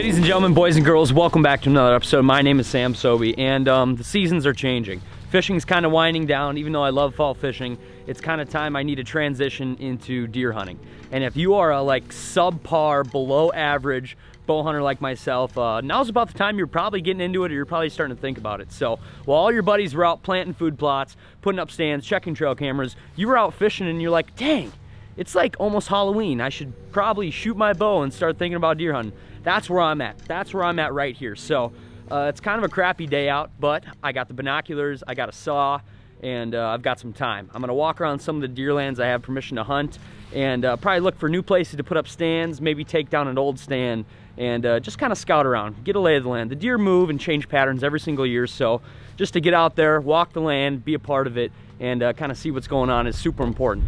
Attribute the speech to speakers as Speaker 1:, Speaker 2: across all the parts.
Speaker 1: Ladies and gentlemen, boys and girls, welcome back to another episode. My name is Sam Sobi, and the seasons are changing. Fishing's kind of winding down. Even though I love fall fishing, it's kind of time I need to transition into deer hunting. And if you are a like subpar, below average bow hunter like myself, now's about the time you're probably getting into it, or you're probably starting to think about it. So while all your buddies were out planting food plots, putting up stands, checking trail cameras, you were out fishing and you're like, dang, it's like almost Halloween. I should probably shoot my bow and start thinking about deer hunting. That's where I'm at. That's where I'm at right here. So it's kind of a crappy day out, but I got the binoculars, I got a saw, and I've got some time. I'm gonna walk around some of the deer lands I have permission to hunt, and probably look for new places to put up stands, maybe take down an old stand, and just kind of scout around, get a lay of the land. The deer move and change patterns every single year, so just to get out there, walk the land, be a part of it, and kind of see what's going on is super important.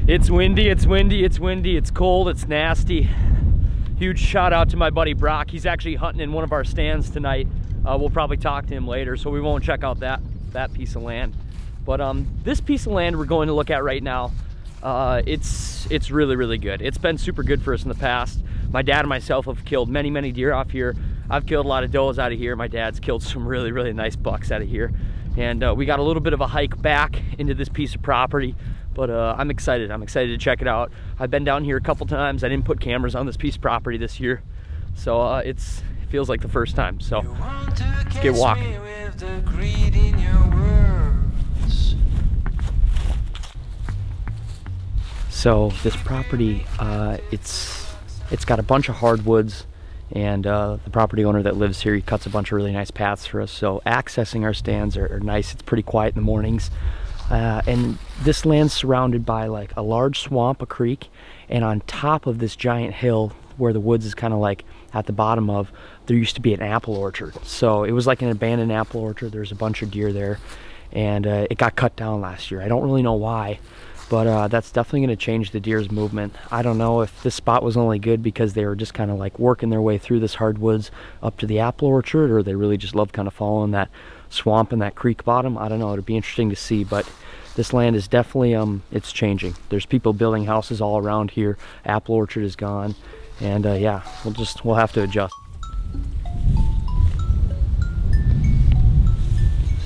Speaker 1: It's windy, it's windy, it's windy, it's cold, it's nasty. Huge shout out to my buddy Brok. He's actually hunting in one of our stands tonight. We'll probably talk to him later, so we won't check out that piece of land. But this piece of land we're going to look at right now, it's really, really good. It's been super good for us in the past. My dad and myself have killed many deer off here. I've killed a lot of does out of here. My dad's killed some really nice bucks out of here. And we got a little bit of a hike back into this piece of property. But I'm excited to check it out. I've been down here a couple times. I didn't put cameras on this piece of property this year, so it feels like the first time. So let's get walking. So this property, it's got a bunch of hardwoods, and the property owner that lives here, he cuts a bunch of really nice paths for us. So accessing our stands are nice. It's pretty quiet in the mornings. And this land's surrounded by like a large swamp, a creek, and on top of this giant hill where the woods is kind of like at the bottom of, there used to be an apple orchard. So it was like an abandoned apple orchard. There's a bunch of deer there, and it got cut down last year. I don't really know why, but that's definitely going to change the deer's movement. I don't know if this spot was only good because they were just kind of like working their way through this hardwoods up to the apple orchard, or they really just love kind of following that swamp and that creek bottom. I don't know. It'd be interesting to see, but this land is definitely it's changing. There's people building houses all around here. Apple orchard is gone, and yeah, we'll have to adjust.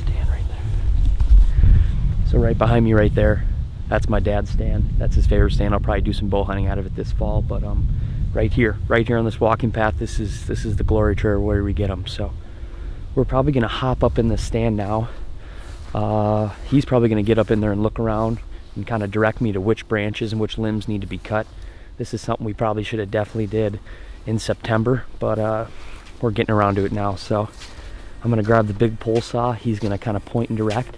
Speaker 1: Stand right there. So right behind me right there, that's my dad's stand. That's his favorite stand. I'll probably do some bow hunting out of it this fall, but right here on this walking path, this is the glory trail where we get them. So we're probably gonna hop up in this stand now. He's probably going to get up in there and look around and kind of direct me to which branches and which limbs need to be cut. This is something we probably should have definitely did in September, but we're getting around to it now. So I'm going to grab the big pole saw. He's going to kind of point and direct,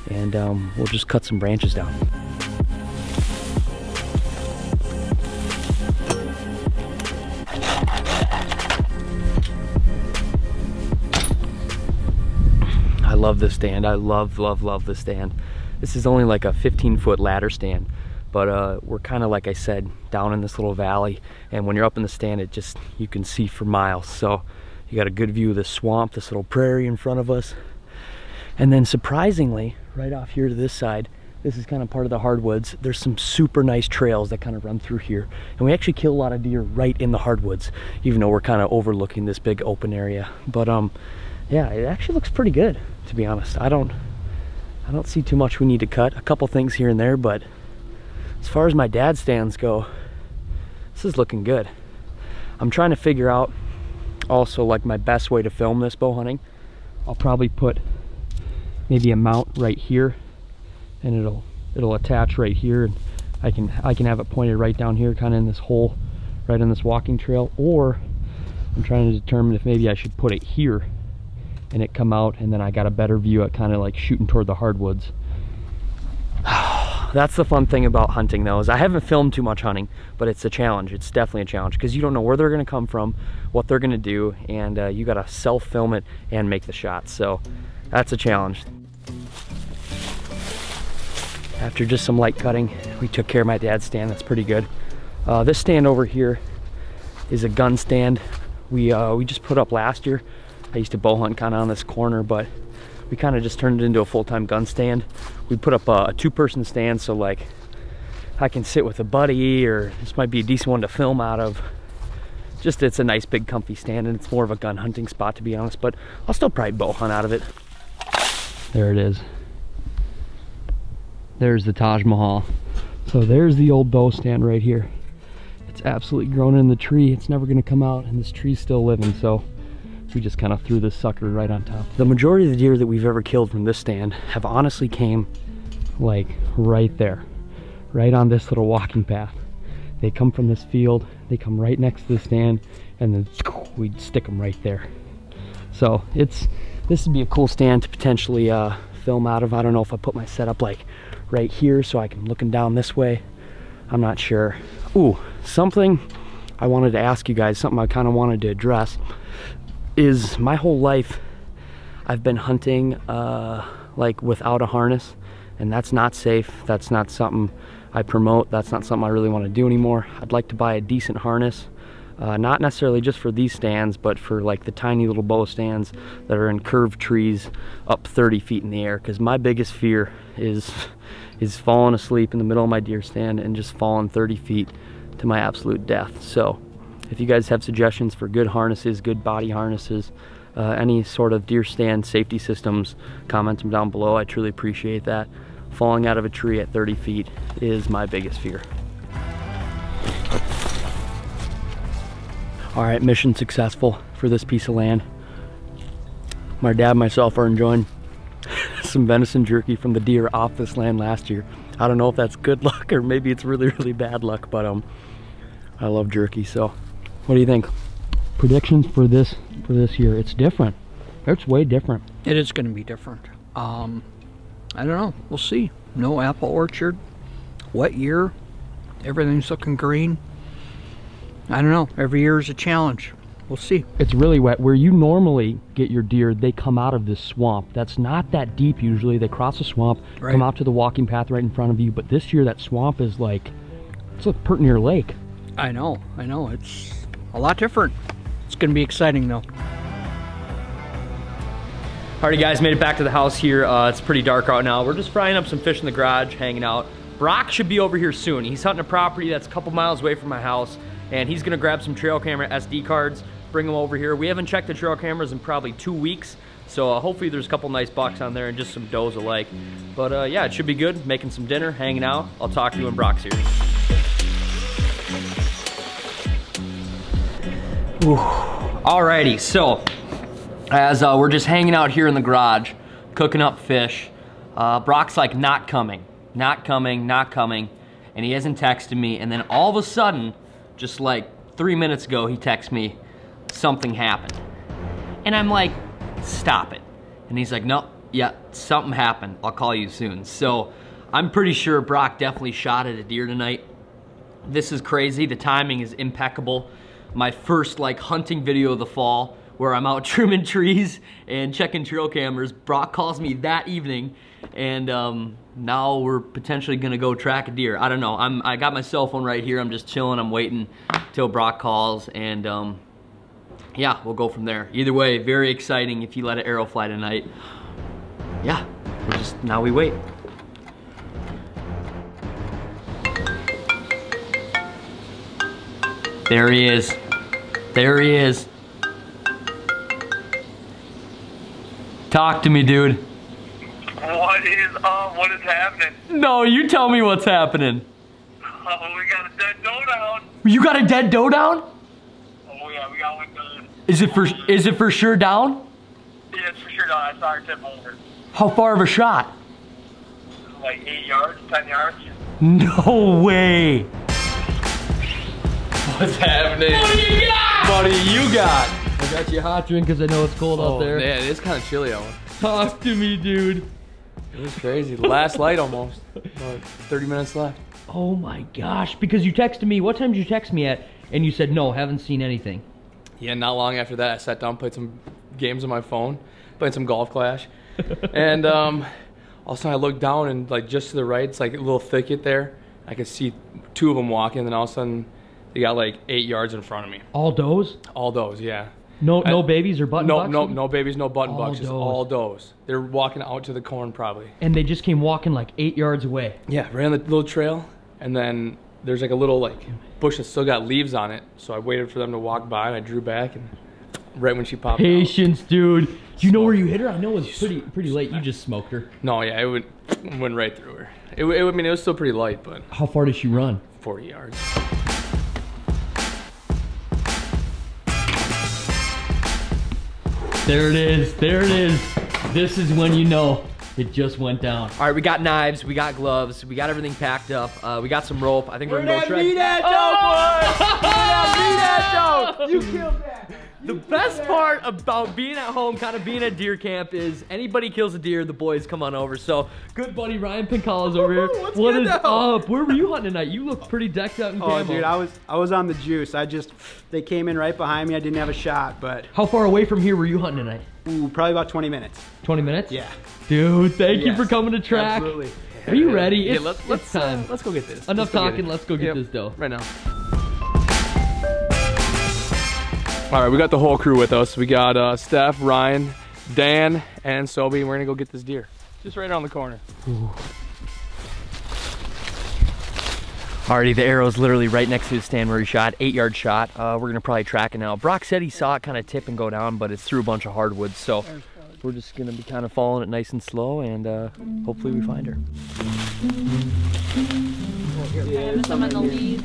Speaker 1: and we'll just cut some branches down. I love this stand. I love this stand. This is only like a 15-foot ladder stand, but we're kind of, like I said, down in this little valley, and when you're up in the stand, you can see for miles. So you got a good view of the swamp, this little prairie in front of us, and then surprisingly, right off here to this side, this is kind of part of the hardwoods. There's some super nice trails that kind of run through here, and we actually kill a lot of deer right in the hardwoods, even though we're kind of overlooking this big open area. But yeah, it actually looks pretty good, to be honest. I don't see too much we need to cut. A couple things here and there, but as far as my dad's stands go, this is looking good. I'm trying to figure out also like my best way to film this bow hunting. I'll probably put maybe a mount right here, and it'll attach right here, and I can have it pointed right down here, kind of in this hole right on this walking trail. Or I'm trying to determine if maybe I should put it here and it come out, and then I got a better view at kind of like shooting toward the hardwoods. That's the fun thing about hunting though, is I haven't filmed too much hunting, but it's a challenge. It's definitely a challenge because you don't know where they're going to come from, what they're going to do, and you got to self-film it and make the shots. So that's a challenge. After just some light cutting, we took care of my dad's stand. That's pretty good. This stand over here is a gun stand we just put up last year. I used to bow hunt kind of on this corner, but we kind of just turned it into a full-time gun stand. We put up a two-person stand, so like I can sit with a buddy, or this might be a decent one to film out of. Just it's a nice big comfy stand, and it's more of a gun hunting spot, to be honest, but I'll still probably bow hunt out of it. There it is. There's the Taj Mahal. So there's the old bow stand right here. It's absolutely grown in the tree. It's never gonna come out, and this tree's still living, so we just kind of threw this sucker right on top. The majority of the deer that we've ever killed from this stand have honestly came like right there, right on this little walking path. They come from this field, they come right next to the stand, and then we'd stick them right there. So this would be a cool stand to potentially film out of. I don't know if I put my setup like right here so I can looking down this way. I'm not sure. Ooh, something I wanted to ask you guys, something I kind of wanted to address, is my whole life I've been hunting like without a harness, and that's not safe. That's not something I promote. That's not something I really want to do anymore. I'd like to buy a decent harness, not necessarily just for these stands, but for like the tiny little bow stands that are in curved trees up 30 feet in the air, because my biggest fear is falling asleep in the middle of my deer stand and just falling 30 feet to my absolute death. So if you guys have suggestions for good harnesses, good body harnesses, any sort of deer stand safety systems, comment them down below. I truly appreciate that. Falling out of a tree at 30 feet is my biggest fear. All right, mission successful for this piece of land. My dad and myself are enjoying some venison jerky from the deer off this land last year. I don't know if that's good luck or maybe it's really, really bad luck, but I love jerky. So what do you think? Predictions for this year? It's different. It's way different.
Speaker 2: It is going to be different. I don't know. We'll see. No apple orchard. Wet year. Everything's looking green. I don't know. Every year is a challenge. We'll see.
Speaker 1: It's really wet. Where you normally get your deer, they come out of this swamp. That's not that deep usually. They cross a swamp, right, come out to the walking path right in front of you. But this year that swamp is like, it's like pert near lake.
Speaker 2: I know. It's a lot different. It's going to be exciting though.
Speaker 1: Alrighty guys, made it back to the house here. It's pretty dark out now. We're just frying up some fish in the garage, hanging out. Brok should be over here soon. He's hunting a property that's a couple miles away from my house, and he's gonna grab some trail camera SD cards, bring them over here. We haven't checked the trail cameras in probably 2 weeks, so hopefully there's a couple nice bucks on there and just some does alike. But yeah, it should be good. Making some dinner, hanging out. I'll talk to you when Brok's here. Ooh. Alrighty, so as we're just hanging out here in the garage, cooking up fish, Brok's like, not coming, and he hasn't texted me, and then all of a sudden, just like 3 minutes ago, he texts me, something happened. And I'm like, stop it. And he's like, no, yeah, something happened, I'll call you soon. So I'm pretty sure Brok definitely shot at a deer tonight. This is crazy, the timing is impeccable. My first like hunting video of the fall, where I'm out trimming trees and checking trail cameras. Brok calls me that evening, and now we're potentially gonna go track a deer. I don't know, I got my cell phone right here. I'm just chilling, I'm waiting till Brok calls, and yeah, we'll go from there. Either way, very exciting if you let an arrow fly tonight. Yeah, now we wait. There he is. There he is. Talk to me, dude.
Speaker 3: What is up? What is happening?
Speaker 1: No, you tell me what's happening.
Speaker 3: Oh, we got a dead doe down.
Speaker 1: You got a dead doe down?
Speaker 3: Oh yeah, we got one done.
Speaker 1: Is it for sure down?
Speaker 3: Yeah, it's for sure down. I saw her tip over.
Speaker 1: How far of a shot?
Speaker 3: Like 8 yards, 10 yards.
Speaker 1: No way.
Speaker 4: What's happening?
Speaker 1: What do you got? What do you got?
Speaker 4: I got you a hot drink because I know it's cold out there. Yeah, it is kind of chilly out.
Speaker 1: Talk to me, dude.
Speaker 4: It was crazy. The last light almost. About 30 minutes left.
Speaker 1: Oh my gosh, because you texted me, what time did you text me at? And you said, no, haven't seen anything.
Speaker 4: Yeah, not long after that, I sat down, played some games on my phone, played some Golf Clash. And all of a sudden I looked down and like just to the right, it's like a little thicket there. I could see 2 of them walking, and then all of a sudden they got like 8 yards in front of me.
Speaker 1: All does?
Speaker 4: All does, yeah.
Speaker 1: No babies or button bucks?
Speaker 4: No babies, no button bucks, just
Speaker 1: does.
Speaker 4: all does. They're walking out to the corn probably.
Speaker 1: And they just came walking like 8 yards away.
Speaker 4: Yeah, ran the little trail, and then there's like a little like bush that still got leaves on it. So I waited for them to walk by and I drew back, and right when she popped
Speaker 1: Patience, dude. Do you know where you hit her? I know it's pretty late. You just smoked her.
Speaker 4: No, yeah, it went right through her. I mean, it was still pretty light, but.
Speaker 1: How far did she run?
Speaker 4: 40 yards.
Speaker 1: There it is. There it is. This is when you know it just went down. All right, we got knives, we got gloves, we got everything packed up. We got some rope. I think we're gonna go track.
Speaker 2: You killed that.
Speaker 1: The best part about being at home, kind of being at deer camp, is anybody kills a deer, the boys come on over. So, good buddy Ryan Pincala's over here. What is up? Where were you hunting tonight? You look pretty decked out in camo.
Speaker 5: Oh, dude, I was on the juice. They came in right behind me. I didn't have a shot, but.
Speaker 1: How far away from here were you hunting tonight?
Speaker 5: Ooh, probably about 20 minutes.
Speaker 1: 20 minutes?
Speaker 5: Yeah.
Speaker 1: Dude, thank you for coming to track.
Speaker 5: Absolutely.
Speaker 1: Are you ready?
Speaker 4: It's
Speaker 1: time.
Speaker 4: Let's go get this.
Speaker 1: Enough talking. Let's go get this dough.
Speaker 4: Right now. All right, we got the whole crew with us. We got Steph, Ryan, Dan, and Sobi. We're gonna go get this deer. Just right around the corner.
Speaker 1: Ooh. Alrighty, the arrow's literally right next to the stand where he shot. 8-yard shot. We're gonna probably track it now. Brok said he saw it kind of tip and go down, but it's through a bunch of hardwoods. So we're just gonna be kind of following it nice and slow, and hopefully we find her.
Speaker 6: Yeah, some in the leaves.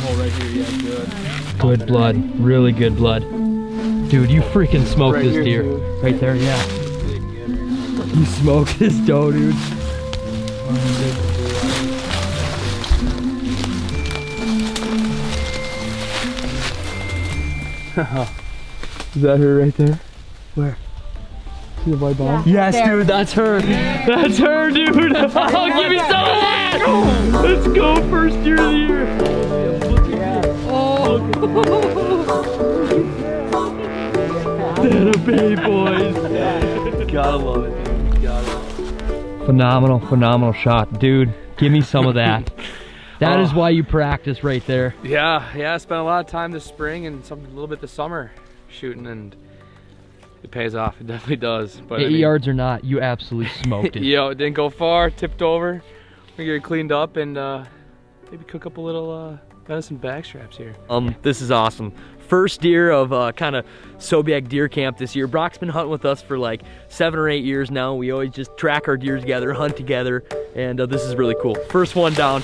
Speaker 4: Oh, right here, yeah, good.
Speaker 1: Good blood, really good blood. Dude, you freaking smoked
Speaker 4: Right
Speaker 1: this
Speaker 4: here,
Speaker 1: deer.
Speaker 4: too.
Speaker 1: Right there, yeah. You smoked this doe, dude.
Speaker 4: Is that her right there?
Speaker 1: Where?
Speaker 4: See the white ball?
Speaker 1: Yes, dude, that's her. That's her, dude. Oh, give me some of that. Let's go, first deer of the year. Oh. That a babe, boys.
Speaker 4: Gotta love it, dude. Gotta love it.
Speaker 1: Phenomenal shot, dude. Give me some of that. That is why you practice right there.
Speaker 4: Yeah, I spent a lot of time this spring and a little bit this summer shooting, and it pays off. It definitely does. But
Speaker 1: 8 yards or not, you absolutely smoked it.
Speaker 4: Yo, it didn't go far. Tipped over. We get it cleaned up and maybe cook up a little venison bag straps here.
Speaker 1: This is awesome. First deer of kind of Sobiak deer camp this year. Brok's been hunting with us for like 7 or 8 years now. We always just track our deer together, hunt together, and this is really cool. First one down.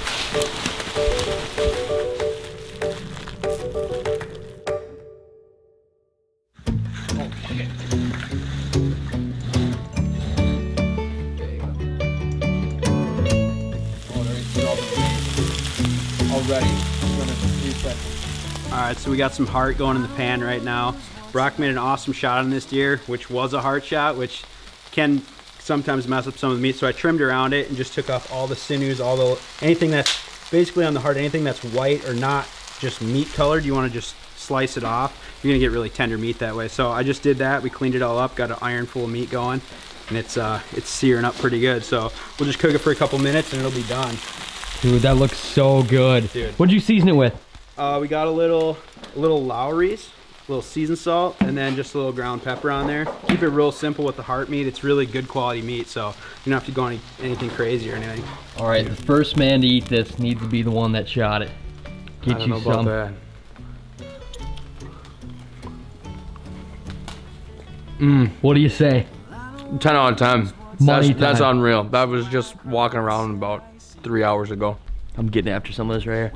Speaker 5: Alright, so we got some heart going in the pan right now. Brok made an awesome shot on this deer, which was a heart shot, which can sometimes mess up some of the meat. So I trimmed around it and just took off all the sinews, anything that's basically on the heart, anything that's white or not just meat colored, you want to just slice it off. You're gonna get really tender meat that way. So I just did that. We cleaned it all up, got an iron full of meat going, and it's searing up pretty good. So we'll just cook it for a couple minutes and it'll be done.
Speaker 1: Dude, that looks so good.
Speaker 5: Dude.
Speaker 1: What'd you season it with?
Speaker 5: We got a little Lowry's, a little seasoned salt, and then just a little ground pepper on there. Keep it real simple with the heart meat. It's really good quality meat, so you don't have to go anything crazy or anything.
Speaker 1: All right, the first man to eat this needs to be the one that shot it. Get you some.
Speaker 4: That.
Speaker 1: What do you say?
Speaker 4: 10 out of 10.
Speaker 1: Money
Speaker 4: That's
Speaker 1: time.
Speaker 4: unreal. That was just walking around about 3 hours ago.
Speaker 1: I'm getting after some of this right here.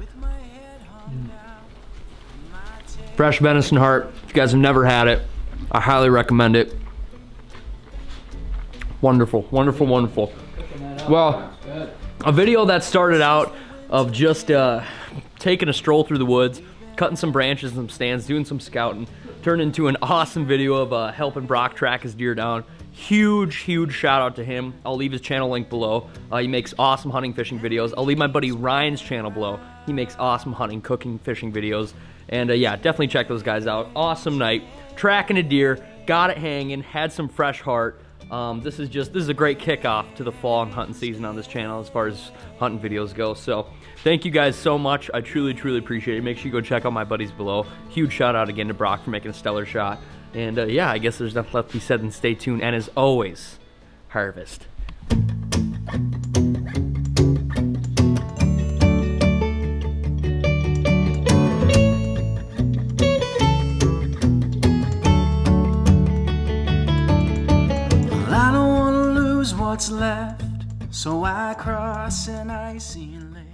Speaker 1: Fresh venison heart. If you guys have never had it, I highly recommend it. Wonderful, wonderful, wonderful. Well, a video that started out of just taking a stroll through the woods, cutting some branches and some stands, doing some scouting, turned into an awesome video of helping Brok track his deer down. Huge shout out to him. I'll leave his channel link below. He makes awesome hunting, fishing videos. I'll leave my buddy Ryan's channel below. He makes awesome hunting, cooking, fishing videos. And yeah, definitely check those guys out. Awesome night. Tracking a deer, got it hanging, had some fresh heart. This is a great kickoff to the fall and hunting season on this channel as far as hunting videos go. So thank you guys so much. I truly appreciate it. Make sure you go check out my buddies below. Huge shout out again to Brok for making a stellar shot. And yeah, I guess there's nothing left to be said than stay tuned. And as always, harvest.
Speaker 7: what's left, so I cross an icy lake.